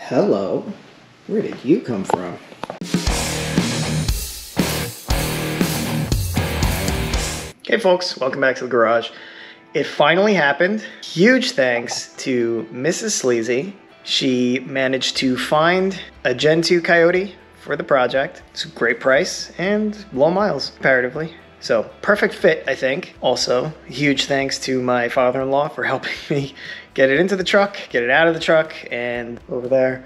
Hello. Where did you come from? Hey folks, welcome back to the garage. It finally happened. Huge thanks to Mrs. Sleazy. She managed to find a Gen 2 Coyote for the project. It's a great price and low miles comparatively. So perfect fit, I think. Also, huge thanks to my father-in-law for helping me get it into the truck, get it out of the truck, and over there.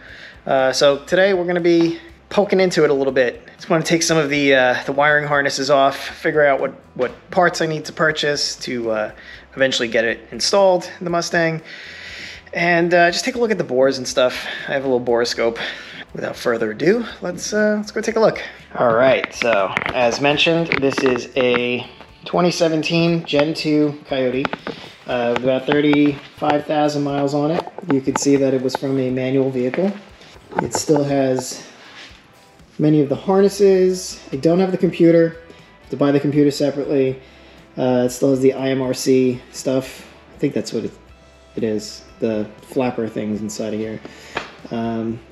So today we're gonna be poking into it a little bit. Just want to take some of the wiring harnesses off, figure out what parts I need to purchase to eventually get it installed in the Mustang, and just take a look at the bores and stuff. I have a little borescope. Without further ado, let's go take a look. All right, so as mentioned, this is a 2017 Gen 2 Coyote with about 35,000 miles on it. You can see that it was from a manual vehicle. It still has many of the harnesses. I don't have the computer. I have to buy the computer separately. It still has the IMRC stuff. I think that's what it is, the flapper things inside of here.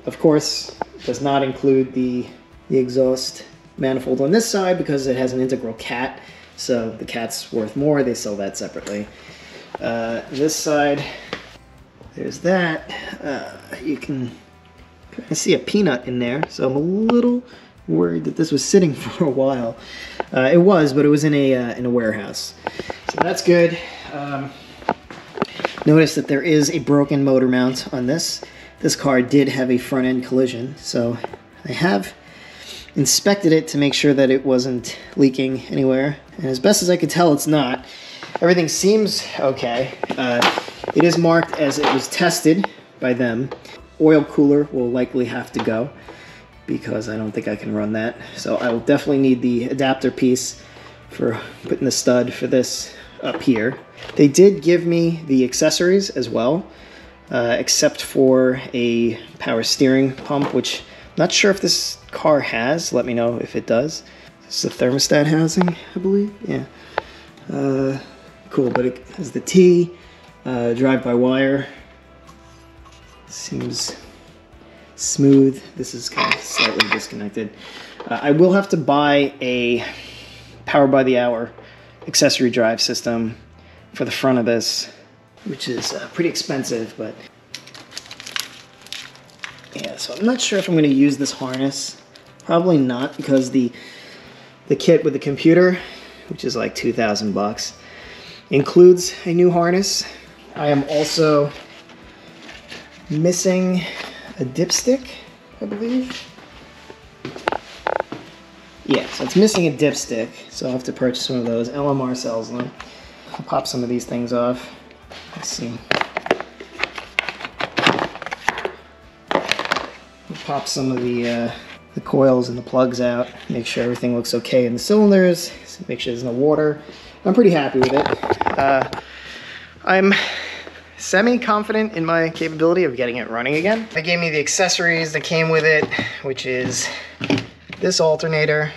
Of course, it does not include the exhaust manifold on this side because it has an integral cat, so the cat's worth more. They sell that separately. This side, there's that. You can kind of see a peanut in there, so I'm a little worried that this was sitting for a while. It was, but it was in a warehouse, so that's good. Notice that there is a broken motor mount on this. This car did have a front end collision, so I have inspected it to make sure that it wasn't leaking anywhere, and as best as I could tell, it's not. Everything seems okay. It is marked as it was tested by them. Oil cooler will likely have to go because I don't think I can run that, so I will definitely need the adapter piece for putting the stud for this up here. They did give me the accessories as well, except for a power steering pump, which I'm not sure if this car has. Let me know if it does. This is the thermostat housing, I believe. Yeah. Cool, but it has the T, drive-by-wire. Seems smooth. This is kind of slightly disconnected. I will have to buy a power-by-the-hour accessory drive system for the front of this, which is pretty expensive, but yeah, so I'm not sure if I'm going to use this harness. Probably not, because the kit with the computer, which is like 2,000 bucks, includes a new harness. I am also missing a dipstick, I believe. Yeah, so it's missing a dipstick, so I'll have to purchase one of those. LMR sells them. I'll pop some of these things off. Let's see. We'll pop some of the coils and the plugs out. Make sure everything looks okay in the cylinders. Make sure there's no water. I'm pretty happy with it. I'm semi-confident in my capability of getting it running again. They gave me the accessories that came with it, which is this alternator,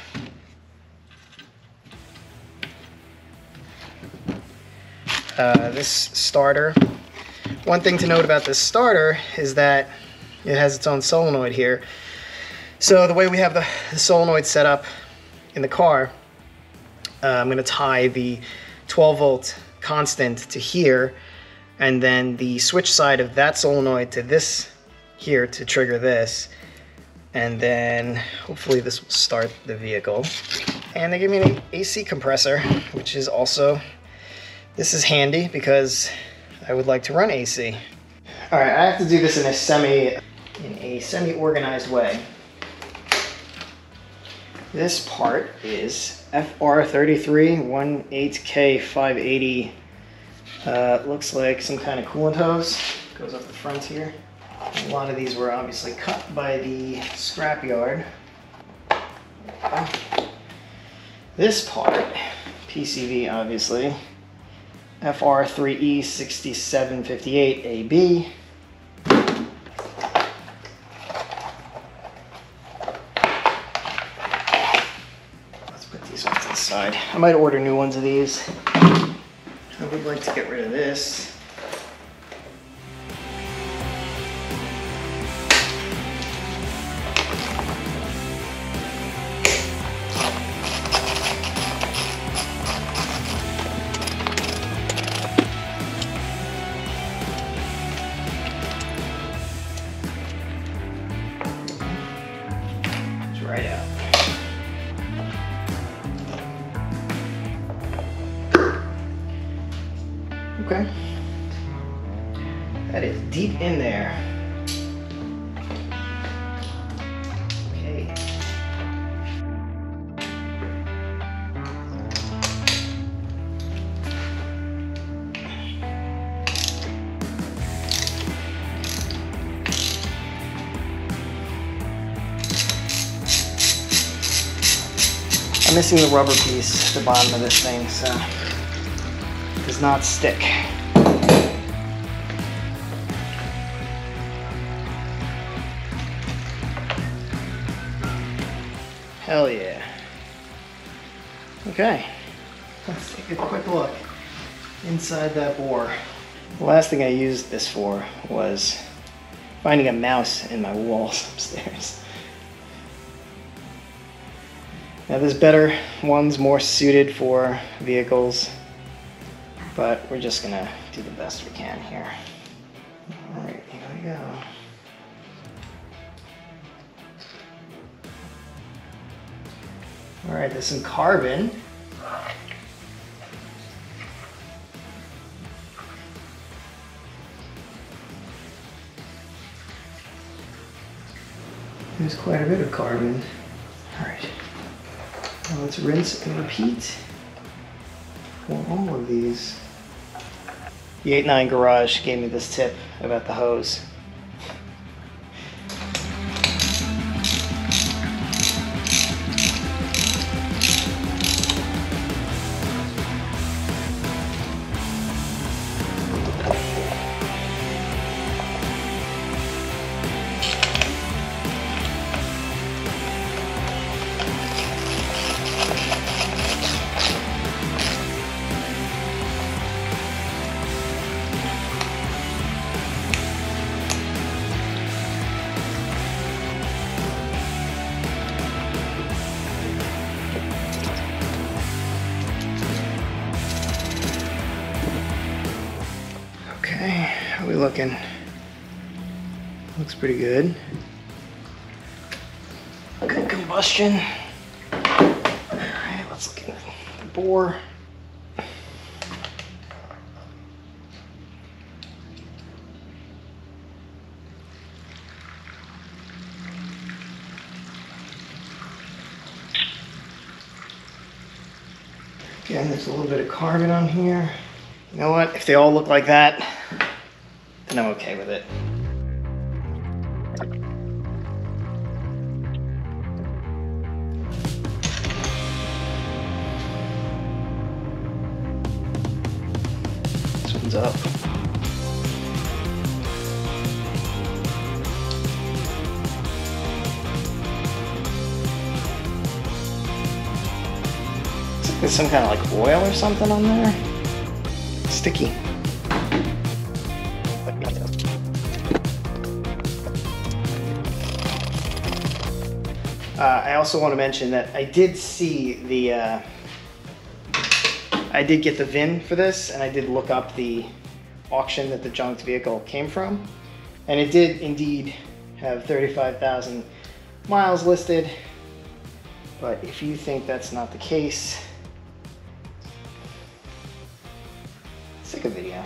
this starter. One thing to note about this starter is that it has its own solenoid here. So the way we have the solenoid set up in the car, I'm going to tie the 12 volt constant to here, and then the switch side of that solenoid to this here to trigger this, and then hopefully this will start the vehicle. And they give me an AC compressor, which is also, this is handy because I would like to run AC. All right, I have to do this in a semi-organized way. This part is FR3318K580. Looks like some kind of coolant hose. Goes up the front here. A lot of these were obviously cut by the scrapyard. This part, PCV obviously, FR3E6758AB. Let's put these off to the side. I might order new ones of these. I would like to get rid of this. Okay. That is deep in there. Okay. I'm missing the rubber piece at the bottom of this thing, so it does not stick. Hell yeah. Okay, let's take a quick look inside that bore. The last thing I used this for was finding a mouse in my walls upstairs. Now there's better ones, more suited for vehicles, but we're just gonna do the best we can here. All right, here we go. All right, there's some carbon. There's quite a bit of carbon. All right. Now let's rinse and repeat for all of these. The 8-9 Garage gave me this tip about the hose. Okay, how are we looking? Looks pretty good. Good combustion. Alright, let's look at the bore. Again, there's a little bit of carbon on here. You know what? If they all look like that, then I'm okay with it. This one's up. Looks like there's some kind of like oil or something on there. Sticky. I also want to mention that I did see the, I did get the VIN for this, and I did look up the auction that the junked vehicle came from, and it did indeed have 35,000 miles listed, but if you think that's not the case, let's take a video.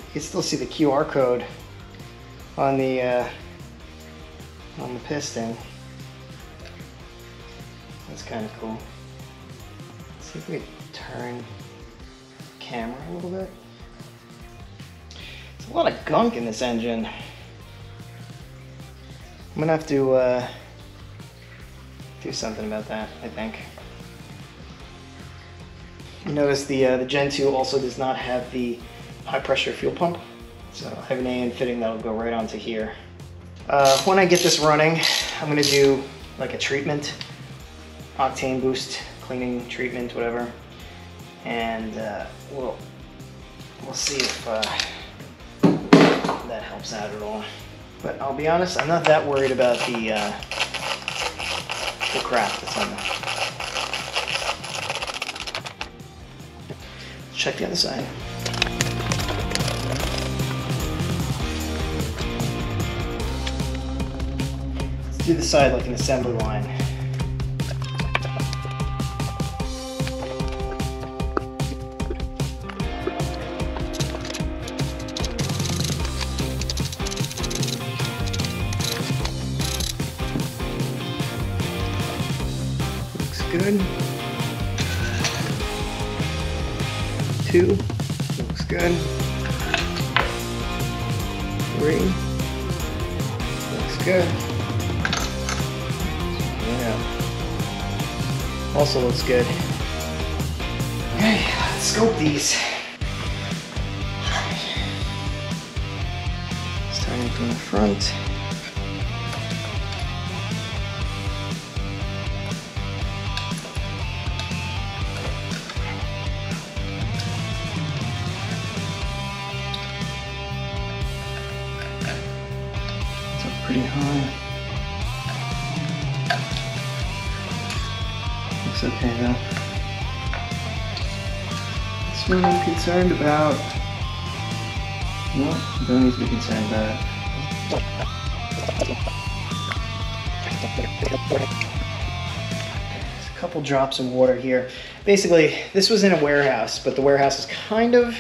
You can still see the QR code on the piston. That's kind of cool. Let's see if we can turn the camera a little bit. There's a lot of gunk in this engine. I'm gonna have to do something about that, I think. You notice the Gen 2 also does not have the high pressure fuel pump, so I have an AN fitting that'll go right onto here. When I get this running, I'm gonna do like a treatment, octane boost, cleaning treatment, whatever, and we'll see if that helps out at all. But I'll be honest, I'm not that worried about the crap that's on check the other side. Let's do the side like an assembly line. Good. 2 looks good. 3 looks good. Yeah. Also looks good. Okay, let's scope these. Starting from the front. Pretty high. Looks okay though. This one I'm concerned about. No, don't need to be concerned about it. There's a couple drops of water here. Basically, this was in a warehouse, but the warehouse is kind of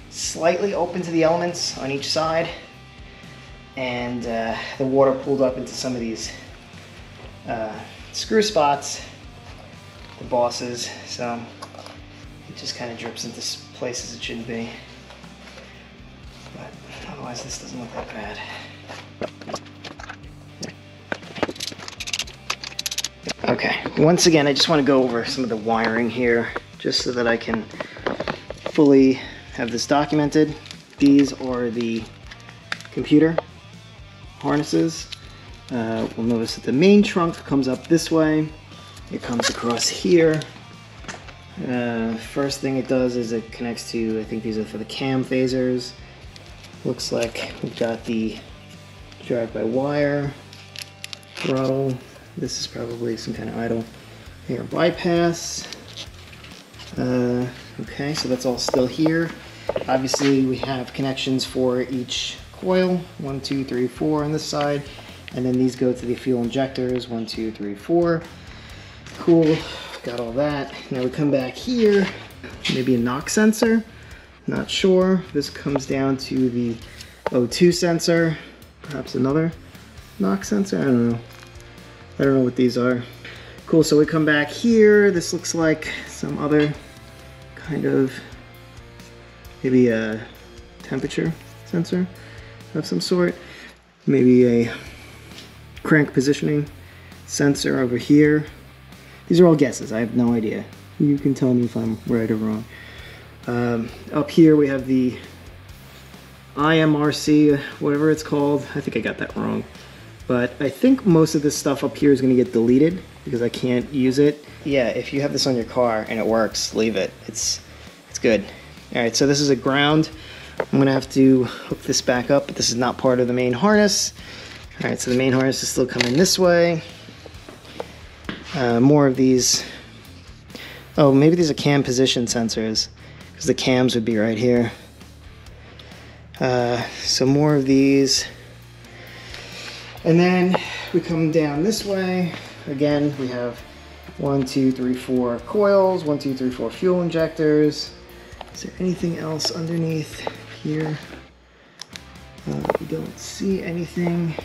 slightly open to the elements on each side. And the water pooled up into some of these screw spots, the bosses, so it just kind of drips into places it shouldn't be. But otherwise this doesn't look that bad. Okay, once again I just want to go over some of the wiring here just so that I can fully have this documented. These are the computer harnesses. We'll notice that the main trunk comes up this way. It comes across here. First thing it does is it connects to, I think these are for the cam phasers. Looks like we've got the drive-by-wire, throttle. This is probably some kind of idle air bypass. Okay, so that's all still here. Obviously we have connections for each coil, 1, 2, 3, 4 on this side, and then these go to the fuel injectors, 1, 2, 3, 4. Cool, got all that. Now we come back here, maybe a knock sensor, not sure. This comes down to the O2 sensor, perhaps another knock sensor, I don't know what these are. Cool, so we come back here, this looks like some other kind of, maybe a temperature sensor of some sort, maybe a crank positioning sensor over here. These are all guesses, I have no idea. You can tell me if I'm right or wrong. Up here we have the IMRC, whatever it's called. I think I got that wrong. But I think most of this stuff up here is going to get deleted because I can't use it. Yeah, if you have this on your car and it works, leave it. It's good. Alright, so this is a ground. I'm going to have to hook this back up, but this is not part of the main harness. Alright, so the main harness is still coming this way. More of these. Oh, maybe these are cam position sensors, because the cams would be right here. So more of these. And then we come down this way. Again, we have 1, 2, 3, 4 coils, 1, 2, 3, 4 fuel injectors. Is there anything else underneath here? We don't see anything.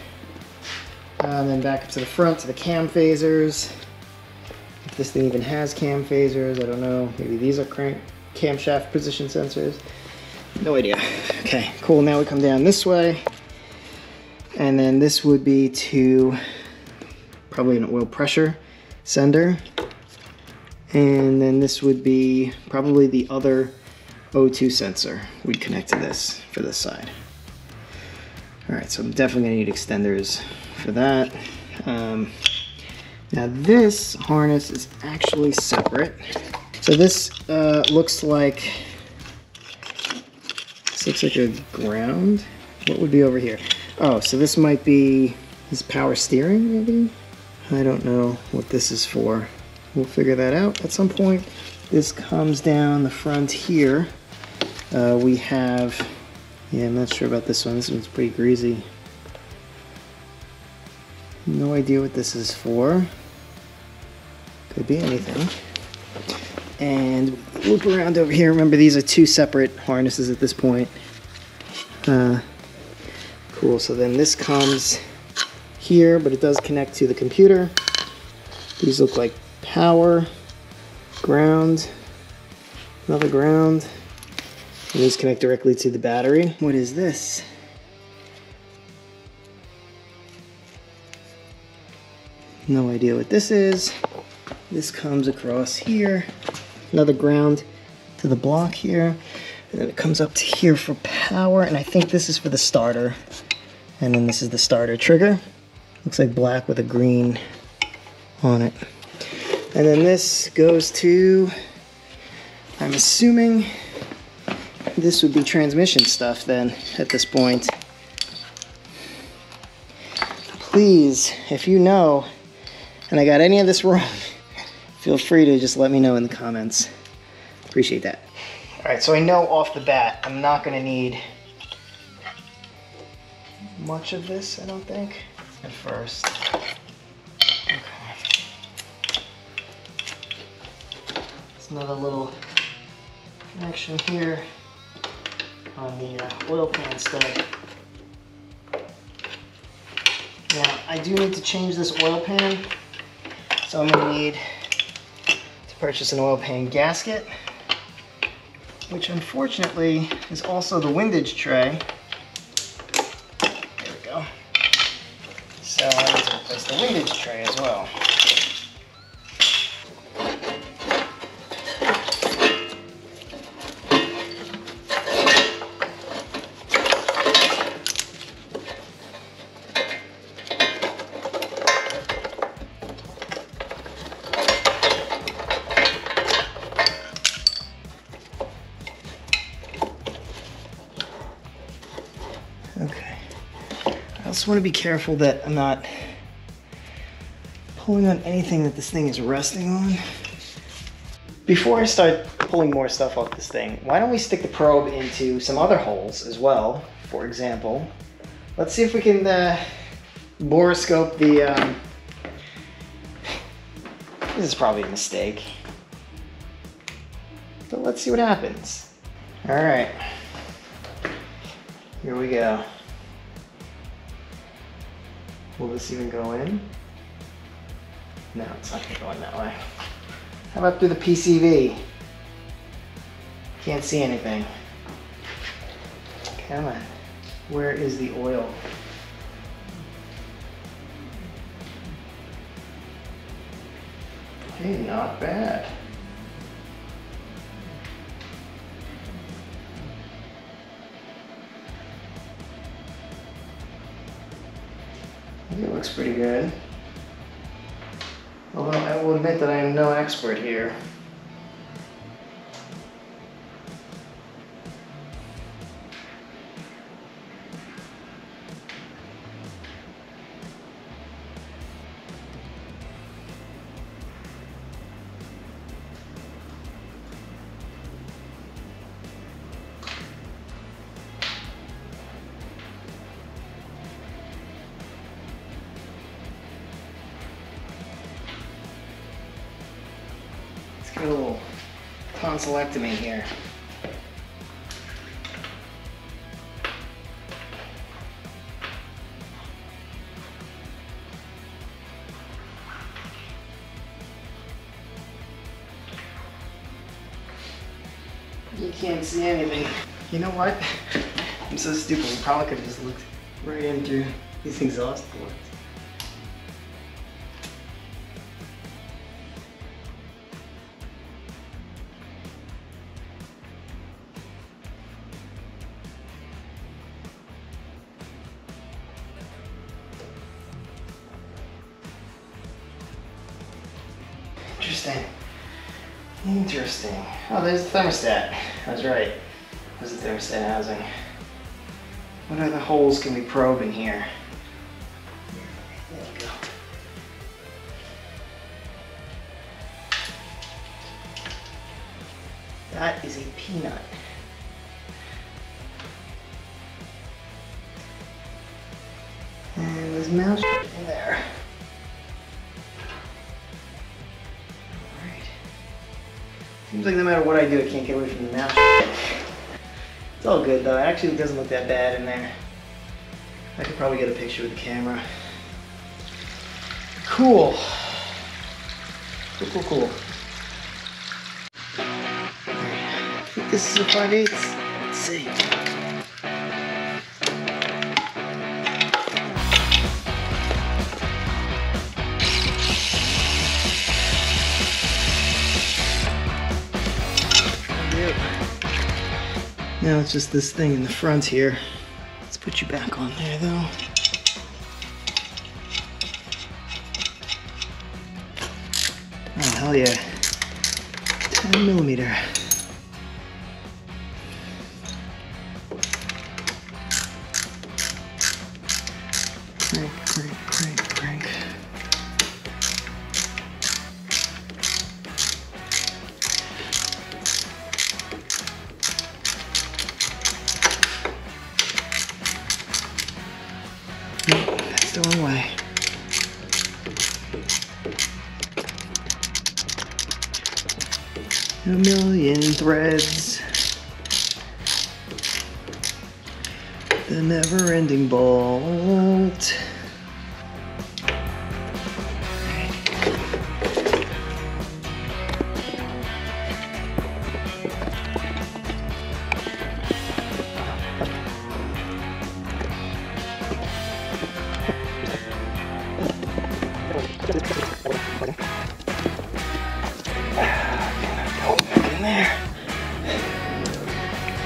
And then back up to the front to the cam phasers. If this thing even has cam phasers, I don't know. Maybe these are camshaft position sensors. No idea. Okay, cool. Now we come down this way. And then this would be to probably an oil pressure sender. And then this would be probably the other O2 sensor we'd connect to this for this side. Alright, so I'm definitely going to need extenders for that. Now this harness is actually separate. So this looks like a ground. What would be over here? Oh, so this might be this power steering maybe? I don't know what this is for. we'll figure that out at some point. This comes down the front here. We have, yeah, I'm not sure about this one. This one's pretty greasy. No idea what this is for. Could be anything. And loop around over here. Remember, these are two separate harnesses at this point. Cool, so then this comes here, but it does connect to the computer. These look like power, ground, another ground, and these connect directly to the battery. What is this? No idea what this is. This comes across here, another ground to the block here, and then it comes up to here for power, and I think this is for the starter. And then this is the starter trigger. Looks like black with a green on it. And then this goes to, I'm assuming this would be transmission stuff then at this point. Please, if you know, and I got any of this wrong, feel free to just let me know in the comments. Appreciate that. All right, so I know off the bat, I'm not gonna need much of this, I don't think, at first. Okay. There's another little connection here on the oil pan stud. Now, I do need to change this oil pan, so I'm gonna need to purchase an oil pan gasket, which unfortunately is also the windage tray. So I need to replace the windage tray as well. Okay. I also want to be careful that I'm not pulling on anything that this thing is resting on. Before I start pulling more stuff off this thing, why don't we stick the probe into some other holes as well? For example, let's see if we can boroscope the, this is probably a mistake, but let's see what happens. All right, here we go. Will this even go in? No, it's not gonna go in that way. How about through the PCV? Can't see anything. Come on. Where is the oil? Hey, not bad. It looks pretty good. Although I will admit that I am no expert here. Got a little tonsillectomy here. You can't see anything. You know what? I'm so stupid. We probably could have just looked right into these exhaust ports. Interesting. Interesting. Oh, there's the thermostat. I was right. There's the thermostat housing. What other holes can we probe in here? There we go. That is a peanut. And there's mouse in there. Alright. Seems like no matter what I do, I can't get away from the mouse. It's all good though. It actually doesn't look that bad in there. I could probably get a picture with the camera. Cool. Cool, cool, cool. I think this is a 5/8. Let's see. Now it's just this thing in the front here. Let's put you back on there though. Oh, hell yeah. 10mm. Crank, crank, crank, crank. Nope, that's the wrong way. A million threads. The never-ending bolt.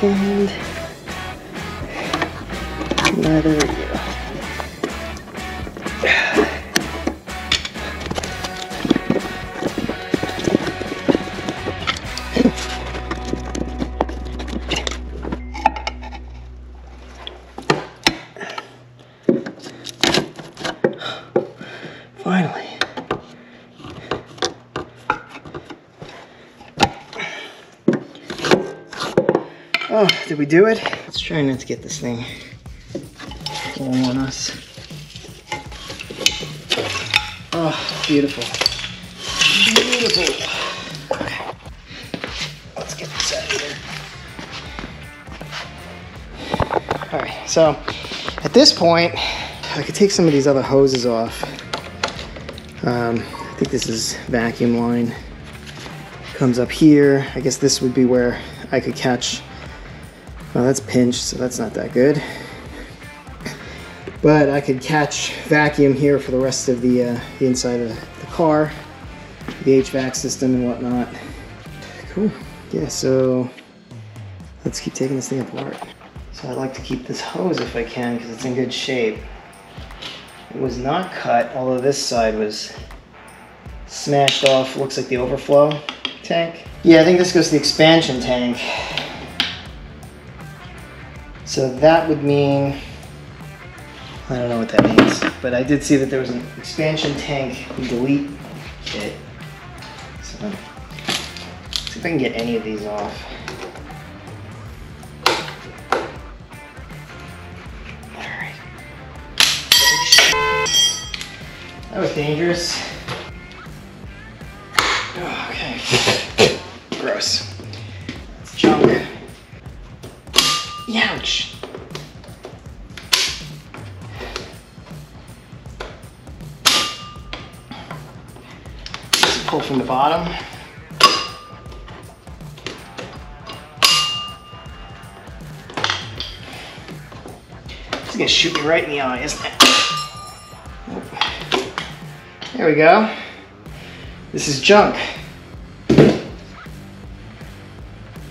And another you. Finally. Oh, did we do it? Let's try not to get this thing all on us. Oh, beautiful. Beautiful. Okay. Let's get this out of here. Alright, so at this point, I could take some of these other hoses off. I think this is vacuum line. Comes up here. I guess this would be where I could catch. Well, that's pinched, so that's not that good. But I could catch vacuum here for the rest of the inside of the car, the HVAC system and whatnot. Cool. Yeah, so let's keep taking this thing apart. So I'd like to keep this hose if I can because it's in good shape. It was not cut, although this side was smashed off. Looks like the overflow tank. Yeah, I think this goes to the expansion tank. So that would mean, I don't know what that means, but I did see that there was an expansion tank delete kit. So let's see if I can get any of these off. Alright. That was dangerous. Oh, okay. Gross. It's junk. Ouch! Just pull from the bottom. It's gonna shoot me right in the eye, isn't it? There we go. This is junk.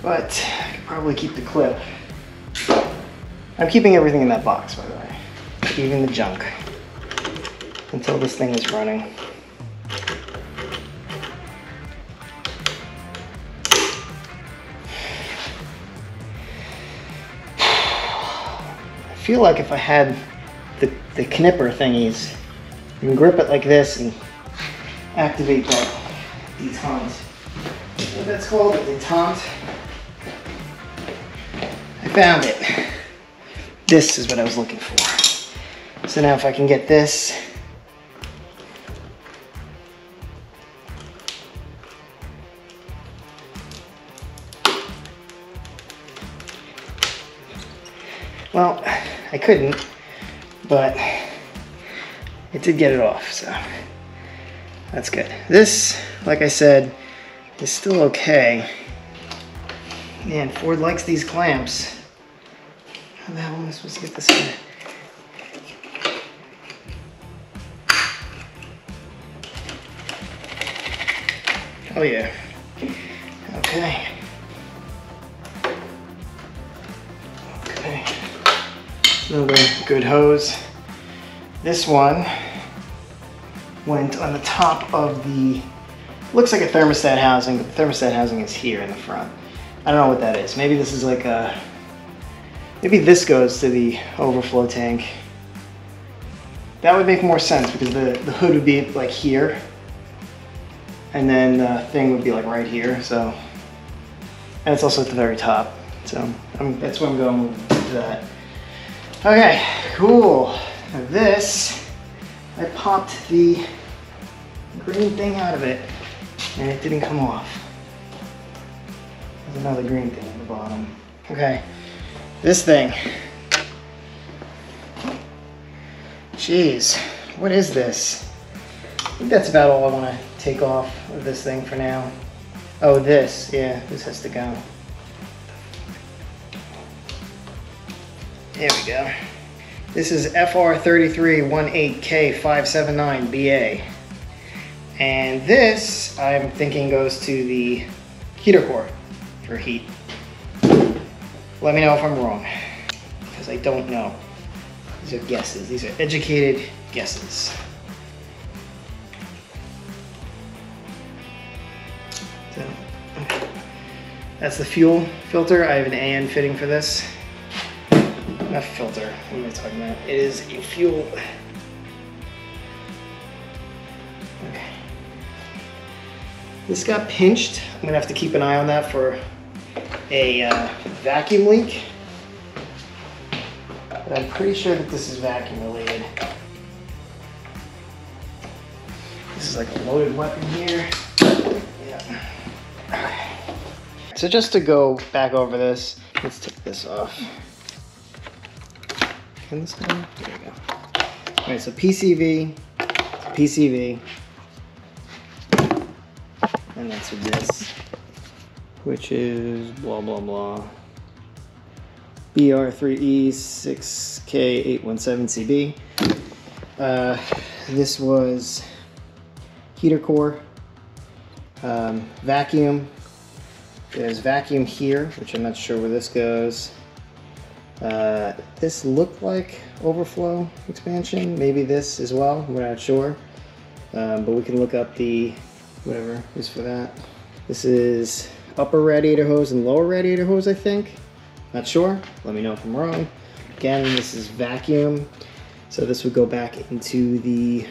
But I could probably keep the clip. I'm keeping everything in that box, by the way. Even the junk. Until this thing is running. I feel like if I had the knipper thingies, you can grip it like this and activate that detente. What that's called, a detente. Found it. This is what I was looking for. So now if I can get this. Well, I couldn't, but it did get it off, so that's good. This, like I said, is still okay. Man, Ford likes these clamps. How the hell am I supposed to get this in? Oh yeah. Okay. Okay. Another good hose. This one went on the top of the, looks like a thermostat housing, but the thermostat housing is here in the front. I don't know what that is. Maybe this is like a, maybe this goes to the overflow tank. That would make more sense because the hood would be like here. And then the thing would be like right here, so. And it's also at the very top. So that's where I'm going with that. Okay, cool. Now this, I popped the green thing out of it and it didn't come off. There's another green thing at the bottom. Okay, this thing. Jeez, what is this? I think that's about all I want to take off of this thing for now. Oh, this, yeah, this has to go. There we go. This is FR3318K579BA. And this, I'm thinking, goes to the heater core for heat. Let me know if I'm wrong, because I don't know. These are guesses. These are educated guesses. So, that's the fuel filter. I have an AN fitting for this. Not filter, what am I talking about? It is a fuel. Okay. This got pinched. I'm gonna have to keep an eye on that for a vacuum leak. But I'm pretty sure that this is vacuum related. This is like a loaded weapon here. Yeah. Okay. So just to go back over this, let's take this off. Can this go? There we go. Alright, so PCV, and that's with this, which is blah blah blah. BR3E6K817CB. This was heater core, vacuum. There's vacuum here, which I'm not sure where this goes. This looked like overflow expansion, maybe this as well, we're not sure. But we can look up the whatever is for that. This is upper radiator hose and lower radiator hose, I think. Not sure, let me know if I'm wrong. Again, this is vacuum. So this would go back into the,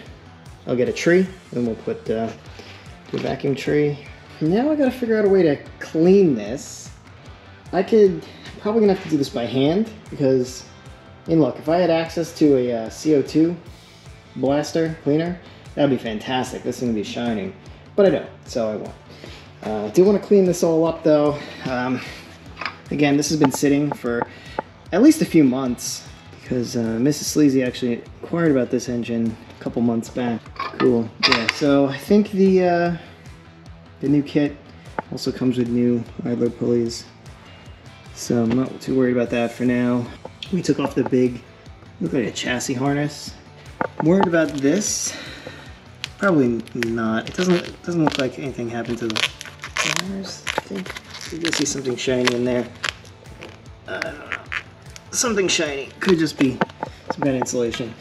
I'll get a tree, and we'll put the vacuum tree. Now I gotta figure out a way to clean this. Probably gonna have to do this by hand because, I mean, look, if I had access to a CO2 blaster cleaner, that'd be fantastic. This thing would be shining, but I don't, so I won't. I do want to clean this all up though. Again, this has been sitting for at least a few months because Mrs. Sleazy actually inquired about this engine a couple months back. Cool. Yeah. So I think the new kit also comes with new idler pulleys. So I'm not too worried about that for now. We took off the big, look like a chassis harness. I'm worried about this. Probably not. It doesn't look like anything happened to the wires. I think you can see something shiny in there. I don't know. Something shiny. Could just be some kind of insulation.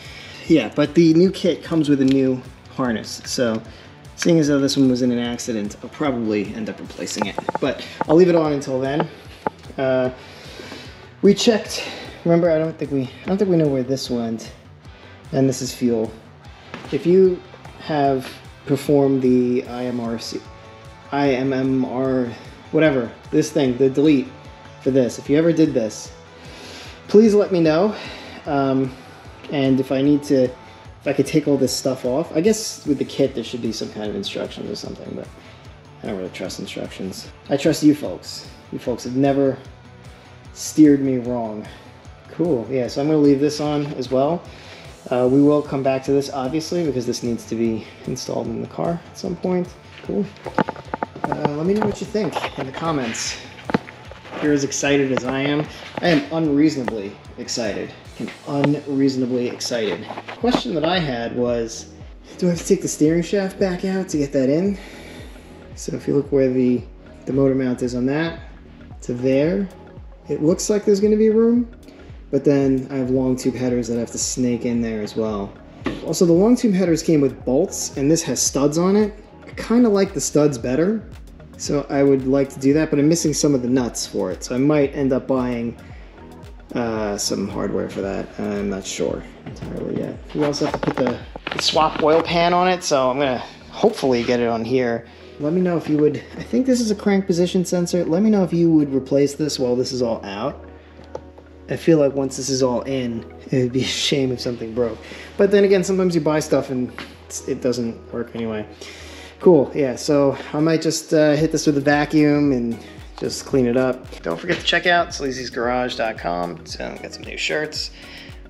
Yeah, but the new kit comes with a new harness. So seeing as though this one was in an accident, I'll probably end up replacing it. But I'll leave it on until then. We checked. Remember, I don't think we know where this went. And this is fuel. If you have performed the IMMR, whatever, this thing, the delete for this. If you ever did this, Please let me know. And if I could take all this stuff off. I guess with the kit there should be some kind of instructions or something, but I don't really trust instructions. I trust you folks. You folks have never steered me wrong. Cool, yeah, so I'm gonna leave this on as well. We will come back to this, obviously, because this needs to be installed in the car at some point. Cool. Let me know what you think in the comments. If you're as excited as I am unreasonably excited. Unreasonably excited. The question that I had was, do I have to take the steering shaft back out to get that in? So if you look where the motor mount is on that, to there, it looks like there's going to be room, but then I have long tube headers that I have to snake in there as well. Also, the long tube headers came with bolts, and this has studs on it. I kind of like the studs better, so I would like to do that, but I'm missing some of the nuts for it, so I might end up buying some hardware for that. I'm not sure entirely yet. We also have to put the swap oil pan on it, so I'm gonna hopefully get it on here. Let me know if you would, I think this is a crank position sensor. Let me know if you would replace this while this is all out. I feel like once this is all in, it would be a shame if something broke. But then again, sometimes you buy stuff and it doesn't work anyway. Cool, yeah, so I might just hit this with a vacuum and just clean it up. Don't forget to check out sleazysgarage.com. So got some new shirts.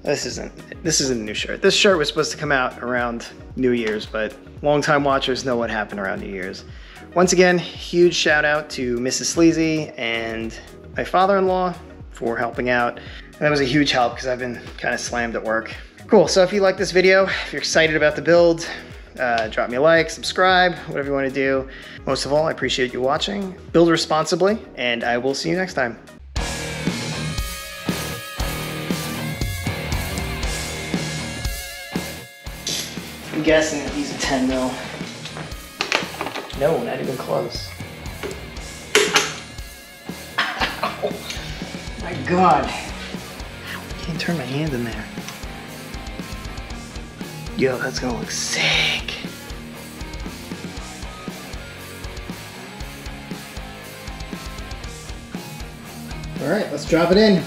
This isn't a new shirt. This shirt was supposed to come out around New Year's, but longtime watchers know what happened around New Year's. Once again, huge shout out to Mrs. Sleazy and my father-in-law for helping out. That was a huge help because I've been kind of slammed at work. Cool, so if you like this video, if you're excited about the build, drop me a like, subscribe, whatever you want to do. Most of all, I appreciate you watching. Build responsibly, and I will see you next time. I'm guessing that these are 10 mil. No, not even close. Ow. My God. Can't turn my hand in there. Yo, that's gonna look sick. All right, let's drop it in.